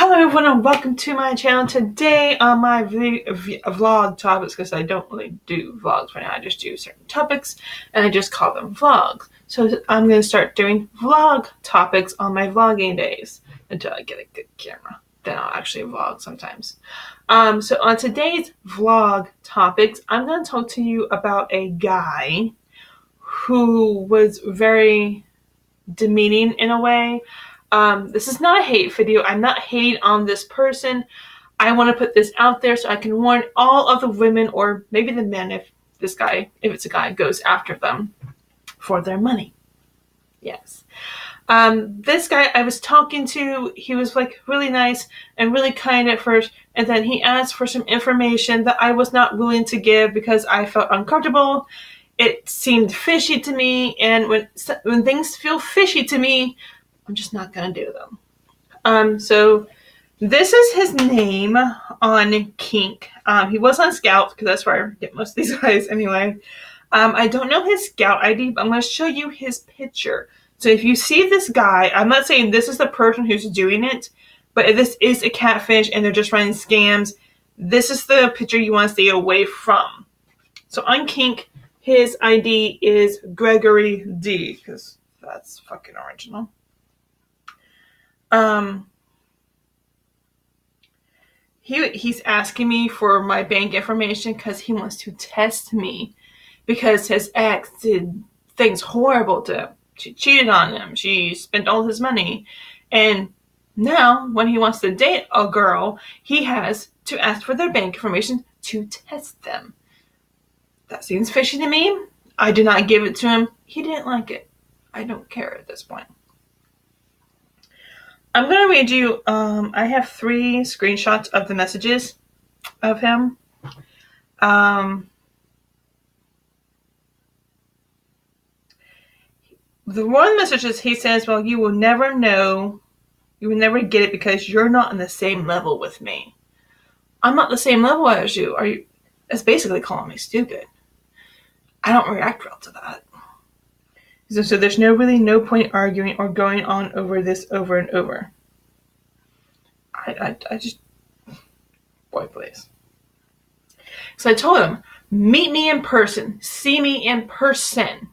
Hello everyone and welcome to my channel. Today on my vlog topics, because I don't really do vlogs right now, I just do certain topics and I just call them vlogs. So I'm going to start doing vlog topics on my vlogging days until I get a good camera. Then I'll actually vlog sometimes. So on today's vlog topics, I'm going to talk to you about a guy who was very demeaning in a way. This is not a hate video. I'm not hating on this person. I want to put this out there so I can warn all of the women, or maybe the men if it's a guy, goes after them for their money. Yes. This guy I was talking to, he was like really nice and really kind at first, and then he asked for some information that I was not willing to give because I felt uncomfortable. It seemed fishy to me, and when things feel fishy to me, I'm just not gonna do them. So this is his name on Kink. He was on Scout because that's where I get most of these guys anyway. I don't know his Scout ID, but I'm gonna show you his picture. So if you see this guy, I'm not saying this is the person who's doing it, but if this is a catfish and they're just running scams, this is the picture you want to stay away from. So on Kink, his ID is Gregory D, because that's fucking original. He's asking me for my bank information because he wants to test me because his ex did things horrible to him. She cheated on him. She spent all his money. And now when he wants to date a girl, he has to ask for their bank information to test them. That seems fishy to me. I did not give it to him. He didn't like it. I don't care at this point. I'm going to read you, I have 3 screenshots of the messages of him. The one message is, he says, well, you will never know, you will never get it because you're not on the same level with me. I'm not the same level as you. That's basically calling me stupid. I don't react well to that. So there's no point arguing or going on over this over and over. I just, boy, please. So I told him, meet me in person, see me in person.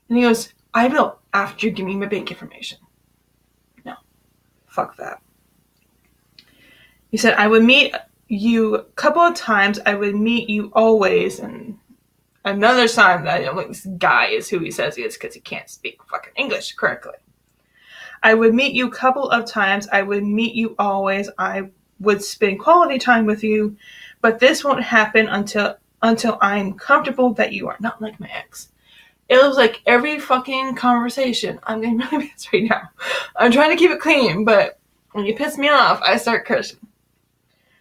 And he goes, I will, after you give me my bank information. No, fuck that. He said, I would meet you a couple of times, I would meet you always, and another sign that I don't think this guy is who he says he is because he can't speak fucking English correctly. I would meet you a couple of times. I would meet you always. I would spend quality time with you, but this won't happen until I'm comfortable that you are not like my ex. It was like every fucking conversation. I'm getting really pissed right now. I'm trying to keep it clean, but when you piss me off, I start cursing.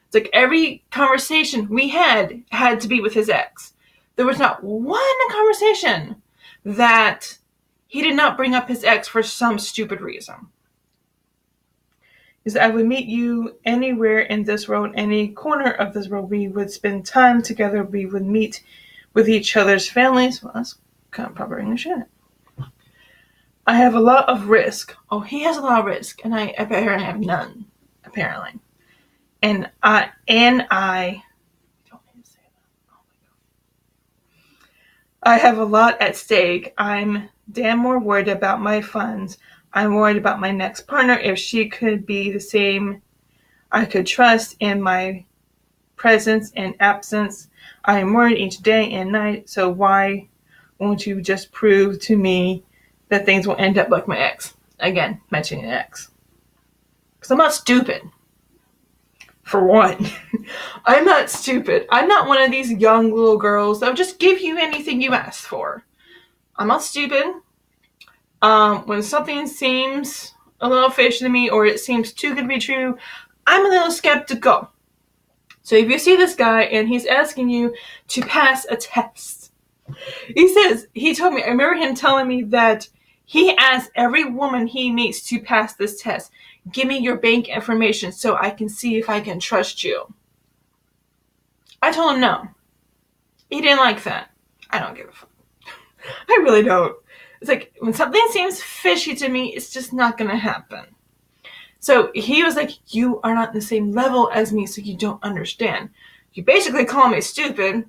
It's like every conversation we had to be with his ex. There was not one conversation that he did not bring up his ex for some stupid reason. He said, I would meet you anywhere in this world, any corner of this world. We would spend time together. We would meet with each other's families. Well, that's kind of proper English, isn't it? I have a lot of risk. Oh, he has a lot of risk, and I apparently have none, apparently. And I have a lot at stake. I'm damn more worried about my funds. I'm worried about my next partner. If she could be the same I could trust in my presence and absence. I am worried each day and night. So why won't you just prove to me that things will end up like my ex? Again, mentioning an ex. Because I'm not stupid. For one, I'm not stupid. I'm not one of these young little girls that'll just give you anything you ask for. I'm not stupid. When something seems a little fishy to me or it seems too good to be true, I'm a little skeptical. So if you see this guy and he's asking you to pass a test, he told me, I remember him telling me that he asks every woman he meets to pass this test. Give me your bank information so I can see if I can trust you. I told him no. He didn't like that. I don't give a fuck. I really don't. It's like when something seems fishy to me, it's just not going to happen. So he was like, you are not the same level as me, so you don't understand. You basically call me stupid.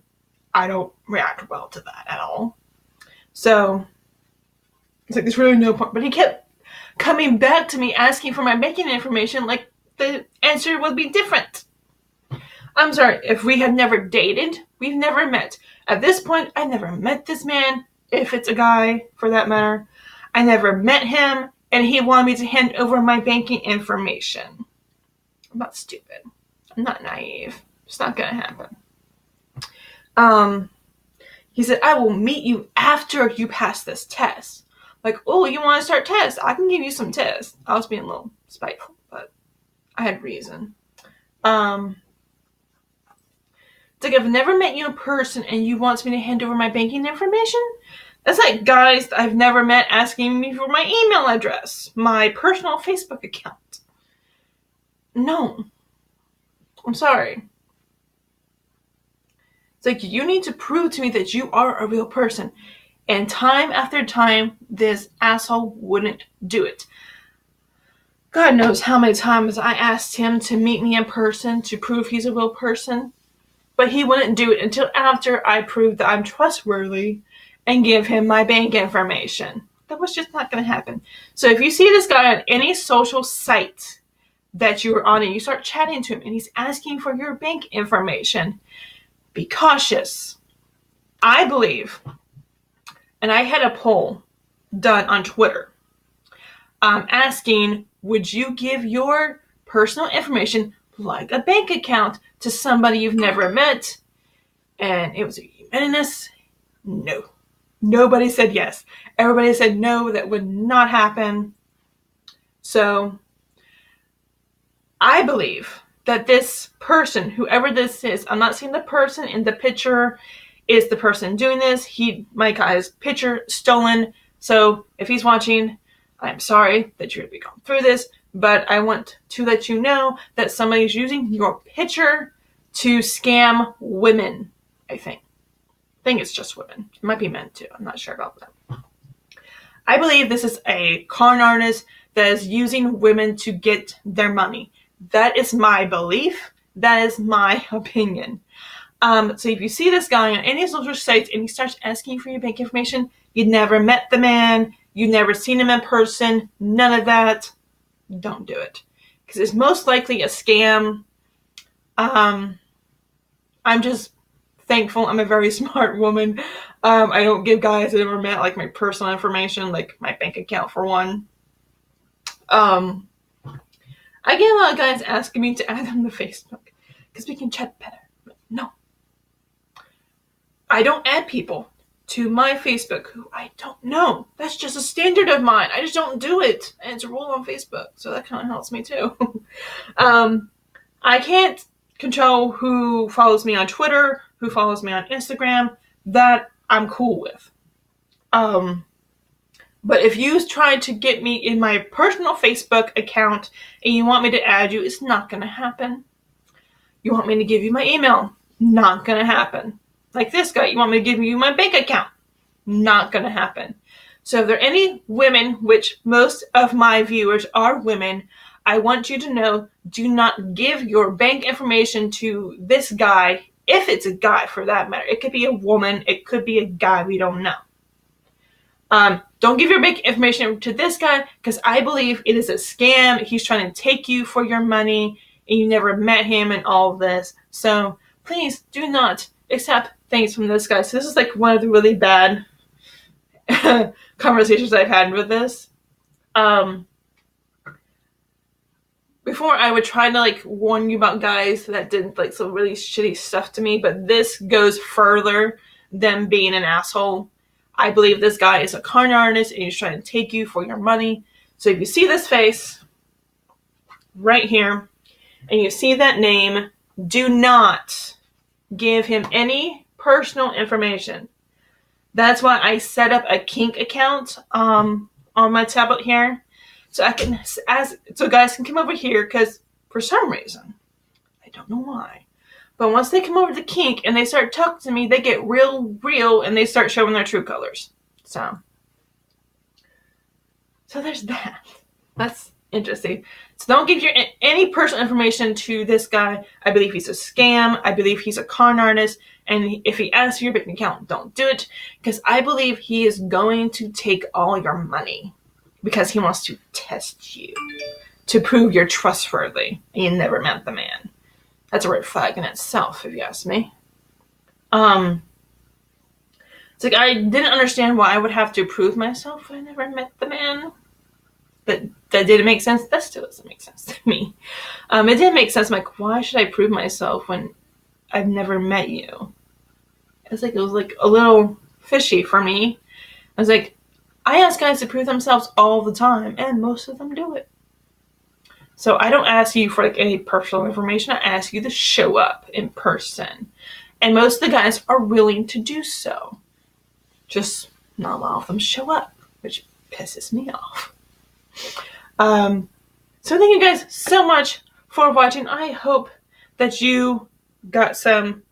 I don't react well to that at all. So it's like, there's really no point. But he kept coming back to me asking for my banking information like the answer would be different. I'm sorry, if we have never dated, we've never met. At this point, I never met this man, if it's a guy for that matter. I never met him, and he wanted me to hand over my banking information. I'm not stupid. I'm not naive. It's not gonna happen. He said, I will meet you after you pass this test. Like, oh, you want to start tests? I can give you some tests. I was being a little spiteful, but I had reason. It's like, I've never met you in person and you want me to hand over my banking information? That's like guys I've never met asking me for my email address, my personal Facebook account. No. I'm sorry. It's like, you need to prove to me that you are a real person. And time after time, this asshole wouldn't do it. God knows how many times I asked him to meet me in person to prove he's a real person. But he wouldn't do it until after I proved that I'm trustworthy and give him my bank information. That was just not going to happen. So if you see this guy on any social site that you are on and you start chatting to him and he's asking for your bank information, be cautious. I believe, and I had a poll done on Twitter asking, would you give your personal information like a bank account to somebody you've never met? And it was unanimous no. Nobody said yes. Everybody said no, that would not happen. So I believe that this person, whoever this is, I'm not seeing the person in the picture is the person doing this. He might got his picture stolen. So if he's watching, I'm sorry that you're going to be going through this, but I want to let you know that somebody's using your picture to scam women, I think. I think it's just women. It might be men too. I'm not sure about that. I believe this is a con artist that is using women to get their money. That is my belief. That is my opinion. So if you see this guy on any social sites and he starts asking for your bank information, you never met the man, you never seen him in person, none of that, don't do it. Because it's most likely a scam. I'm just thankful I'm a very smart woman. I don't give guys I've never met like my personal information, like my bank account for one. I get a lot of guys asking me to add them to Facebook because we can chat better. But no. I don't add people to my Facebook who I don't know. That's just a standard of mine. I just don't do it. And it's a rule on Facebook. So that kind of helps me too. I can't control who follows me on Twitter, who follows me on Instagram. That I'm cool with. But if you try to get me in my personal Facebook account and you want me to add you, it's not going to happen. You want me to give you my email? Not going to happen. Like this guy, you want me to give you my bank account? Not going to happen. So if there are any women, which most of my viewers are women, I want you to know, do not give your bank information to this guy, if it's a guy for that matter. It could be a woman, it could be a guy, we don't know. Don't give your bank information to this guy because I believe it is a scam. He's trying to take you for your money and you never met him and all of this. So please do not accept things from this guy. So this is like one of the really bad conversations I've had with this. Before I would try to like warn you about guys that did like some really shitty stuff to me, but this goes further than being an asshole. I believe this guy is a con artist and he's trying to take you for your money. So if you see this face right here and you see that name, do not give him any personal information. That's why I set up a kink account on my tablet here. So so guys can come over here because for some reason, I don't know why, but once they come over to kink and they start talking to me, they get real and they start showing their true colors. So there's that. That's interesting. So don't give any personal information to this guy. I believe he's a scam. I believe he's a con artist. And if he asks for your bank account, don't do it. Because I believe he is going to take all your money. Because he wants to test you. To prove you're trustworthy. And you never met the man. That's a red flag in itself, if you ask me. It's like I didn't understand why I would have to prove myself when I never met the man. That didn't make sense. That still doesn't make sense to me. It didn't make sense. I'm like, why should I prove myself when I've never met you? It was like a little fishy for me. I was like, I ask guys to prove themselves all the time, and most of them do it. So I don't ask you for like any personal information. I ask you to show up in person, and most of the guys are willing to do so. Just not a lot of them show up, which pisses me off. So thank you guys so much for watching. I hope that you got some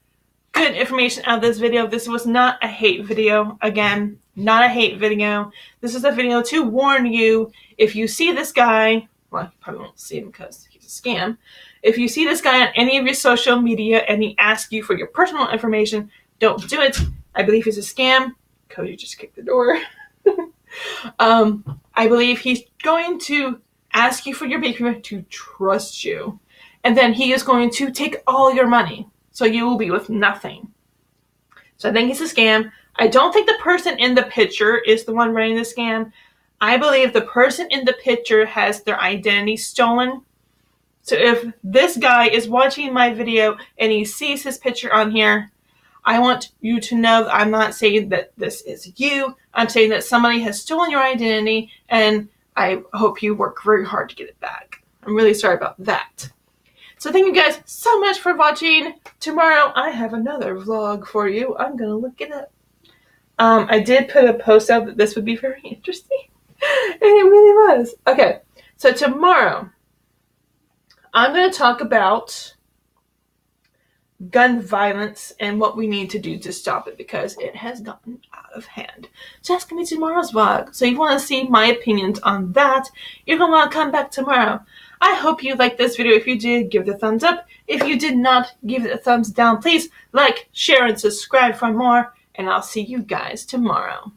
good information out of this video. This was not a hate video. Again, not a hate video. This is a video to warn you if you see this guy, well, you probably won't see him because he's a scam. If you see this guy on any of your social media and he asks you for your personal information, don't do it. I believe he's a scam. Cody just kicked the door. I believe he's going to ask you for your bank information to trust you. And then he is going to take all your money. So you will be with nothing. So I think it's a scam. I don't think the person in the picture is the one running the scam. I believe the person in the picture has their identity stolen. So if this guy is watching my video and he sees his picture on here, I want you to know that I'm not saying that this is you. I'm saying that somebody has stolen your identity, and I hope you work very hard to get it back. I'm really sorry about that. So thank you guys so much for watching. Tomorrow I have another vlog for you. I'm going to look it up. I did put a post out that this would be very interesting. And it really was. Okay, so tomorrow I'm going to talk about gun violence and what we need to do to stop it because it has gotten out of hand. So that's going to be tomorrow's vlog. So if you want to see my opinions on that, you're going to want to come back tomorrow. I hope you liked this video. If you did, give it a thumbs up. If you did not, give it a thumbs down. Please like, share, and subscribe for more. And I'll see you guys tomorrow.